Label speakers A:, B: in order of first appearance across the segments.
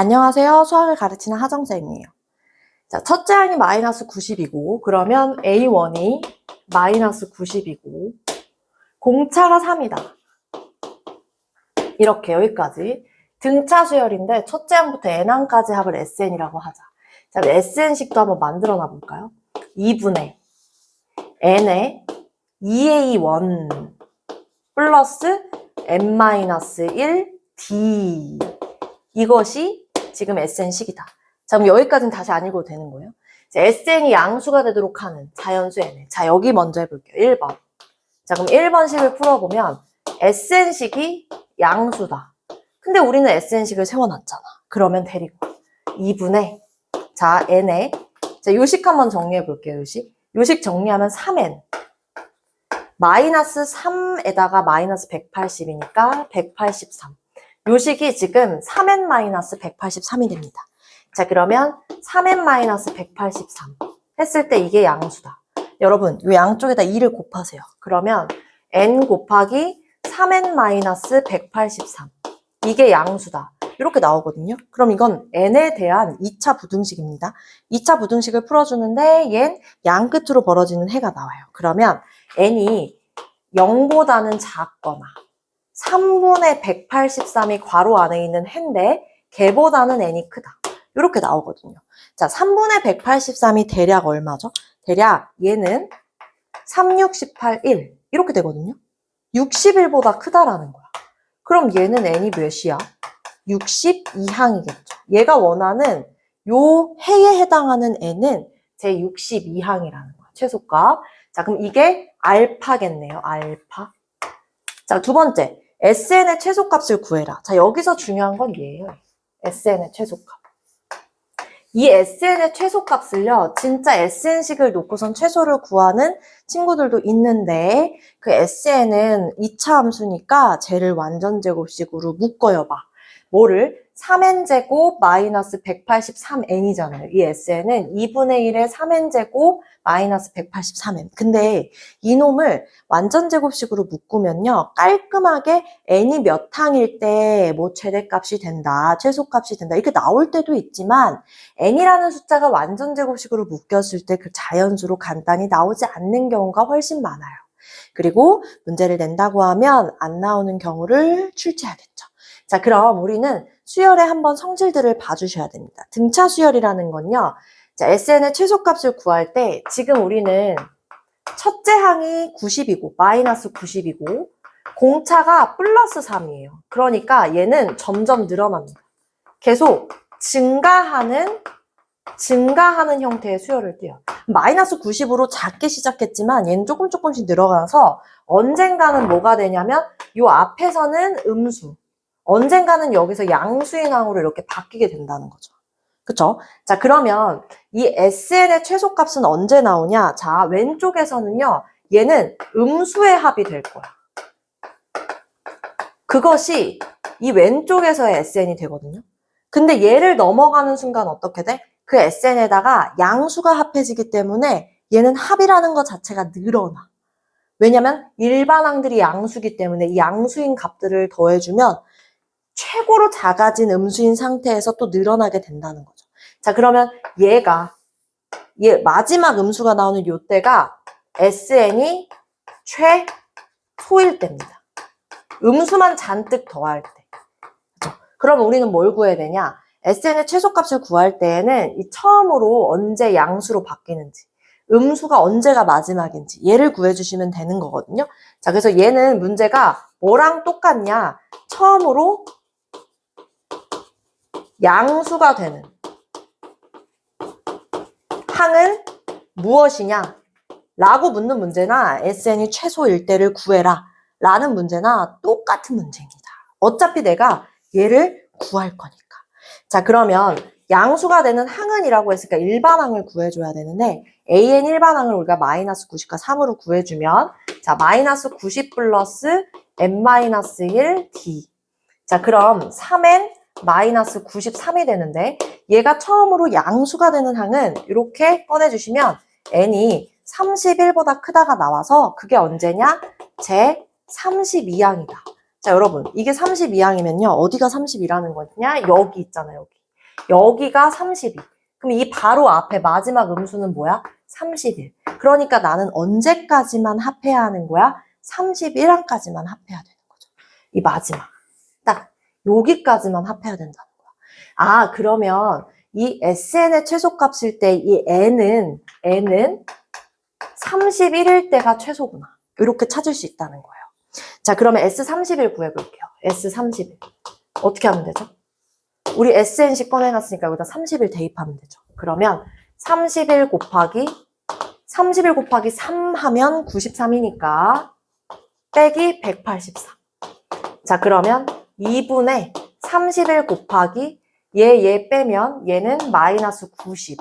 A: 안녕하세요. 수학을 가르치는 하정쌤이에요. 자, 첫째 항이 마이너스 90이고, 그러면 A1이 마이너스 90이고, 공차가 3이다. 이렇게 여기까지. 등차 수열인데, 첫째 항부터 n항까지 합을 SN이라고 하자. 자, SN식도 한번 만들어 놔볼까요? 2분의 n의 2A1 플러스 n-1 D. 이것이 지금 SN식이다. 자, 그럼 여기까지는 다시 안 읽어도 되는 거예요. 자, SN이 양수가 되도록 하는 자연수 N. 자, 여기 먼저 해볼게요. 1번. 자, 그럼 1번식을 풀어보면 SN식이 양수다. 근데 우리는 SN식을 세워놨잖아. 그러면 데리고 2분의 자, N에 자, 요식 한번 정리해볼게요. 요식 정리하면 3N 마이너스 3에다가 마이너스 180이니까 183. 요식이 지금 3n-183이 됩니다. 자, 그러면 3n-183 했을 때 이게 양수다. 여러분, 이 양쪽에다 2를 곱하세요. 그러면 n 곱하기 3n-183 이게 양수다. 이렇게 나오거든요. 그럼 이건 n에 대한 2차 부등식입니다. 2차 부등식을 풀어주는데 얜 양 끝으로 벌어지는 해가 나와요. 그러면 n이 0보다는 작거나 3분의 183이 괄호 안에 있는 해인데 걔보다는 n이 크다. 이렇게 나오거든요. 자, 3분의 183이 대략 얼마죠? 대략 얘는 3, 6, 18, 1 이렇게 되거든요. 61보다 크다라는 거야. 그럼 얘는 n이 몇이야? 62항이겠죠. 얘가 원하는 요 해에 해당하는 n은 제 62항이라는 거야. 최소값. 자, 그럼 이게 알파겠네요. 알파. 자, 두 번째. SN의 최소값을 구해라. 자, 여기서 중요한 건 얘예요. SN의 최소값. 이 SN의 최소값을요, 진짜 SN식을 놓고선 최소를 구하는 친구들도 있는데, 그 SN은 2차 함수니까 쟤를 완전제곱식으로 묶어요 봐. 뭐를? 3n제곱 마이너스 183n이잖아요. 이 SN은 2분의 1의 3n제곱 마이너스 183n. 근데 이놈을 완전제곱식으로 묶으면요. 깔끔하게 n이 몇 항일 때 뭐 최대값이 된다, 최소값이 된다 이렇게 나올 때도 있지만 n이라는 숫자가 완전제곱식으로 묶였을 때 그 자연수로 간단히 나오지 않는 경우가 훨씬 많아요. 그리고 문제를 낸다고 하면 안 나오는 경우를 출제하겠죠. 자, 그럼 우리는 수열의 한번 성질들을 봐주셔야 됩니다. 등차 수열이라는 건요. 자, SN의 최소값을 구할 때 지금 우리는 첫째 항이 90이고 마이너스 90이고 공차가 플러스 3이에요. 그러니까 얘는 점점 늘어납니다. 계속 증가하는 형태의 수열을 띄어요. 마이너스 90으로 작게 시작했지만 얘는 조금씩 늘어가서 언젠가는 뭐가 되냐면 요 앞에서는 음수, 언젠가는 여기서 양수인 항으로 이렇게 바뀌게 된다는 거죠. 그쵸? 자, 그러면 이 SN의 최소값은 언제 나오냐? 자, 왼쪽에서는요, 얘는 음수의 합이 될 거야. 그것이 이 왼쪽에서의 SN이 되거든요. 근데 얘를 넘어가는 순간 어떻게 돼? 그 SN에다가 양수가 합해지기 때문에 얘는 합이라는 것 자체가 늘어나. 왜냐면 일반항들이 양수기 때문에 이 양수인 값들을 더해주면 최고로 작아진 음수인 상태에서 또 늘어나게 된다는 거죠. 자, 그러면 얘 마지막 음수가 나오는 요 때가 SN이 최소일 때입니다. 음수만 잔뜩 더할 때. 그렇죠? 그럼 우리는 뭘 구해야 되냐? SN의 최소값을 구할 때에는 이 처음으로 언제 양수로 바뀌는지, 음수가 언제가 마지막인지 얘를 구해주시면 되는 거거든요. 자, 그래서 얘는 문제가 뭐랑 똑같냐? 처음으로 양수가 되는 항은 무엇이냐? 라고 묻는 문제나 SN이 최소일 때를 구해라 라는 문제나 똑같은 문제입니다. 어차피 내가 얘를 구할 거니까. 자, 그러면 양수가 되는 항은이라고 했으니까 일반항을 구해줘야 되는데 AN 일반항을 우리가 마이너스 90과 3으로 구해주면 자, 마이너스 90 플러스 n-1 D. 자, 그럼 3n 마이너스 93이 되는데 얘가 처음으로 양수가 되는 항은 이렇게 꺼내주시면 n이 31보다 크다가 나와서 그게 언제냐? 제 32항이다. 자, 여러분 이게 32항이면요. 어디가 32라는 거냐? 여기 있잖아요. 여기. 여기가 32. 그럼 이 바로 앞에 마지막 음수는 뭐야? 31. 그러니까 나는 언제까지만 합해야 하는 거야? 31항까지만 합해야 되는 거죠. 이 마지막. 딱 여기까지만 합해야 된다는 거야. 아, 그러면 이 SN의 최소값일 때 이 N은 31일 때가 최소구나. 이렇게 찾을 수 있다는 거예요. 자, 그러면 S31 구해볼게요. S31. 어떻게 하면 되죠? 우리 SN식 꺼내놨으니까 여기다 30일 대입하면 되죠. 그러면 31 곱하기 3 하면 93이니까 빼기 183. 자, 그러면 2분의 31 곱하기 얘 빼면 얘는 마이너스 90.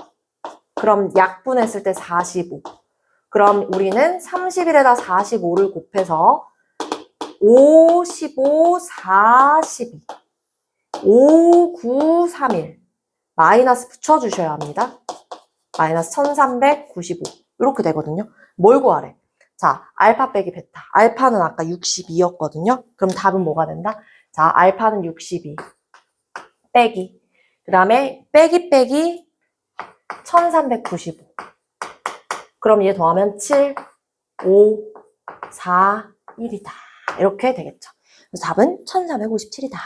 A: 그럼 약분했을 때 45. 그럼 우리는 30일에다 45를 곱해서 55, 42. 5931 마이너스 붙여주셔야 합니다. 마이너스 1395 이렇게 되거든요. 뭘 구하래? 자, 알파 빼기 베타. 알파는 아까 62였거든요. 그럼 답은 뭐가 된다? 자, 알파는 62 빼기 그 다음에 빼기 1395 그럼 얘 더하면 7, 5, 4, 1이다. 이렇게 되겠죠. 그래서 답은 1357이다.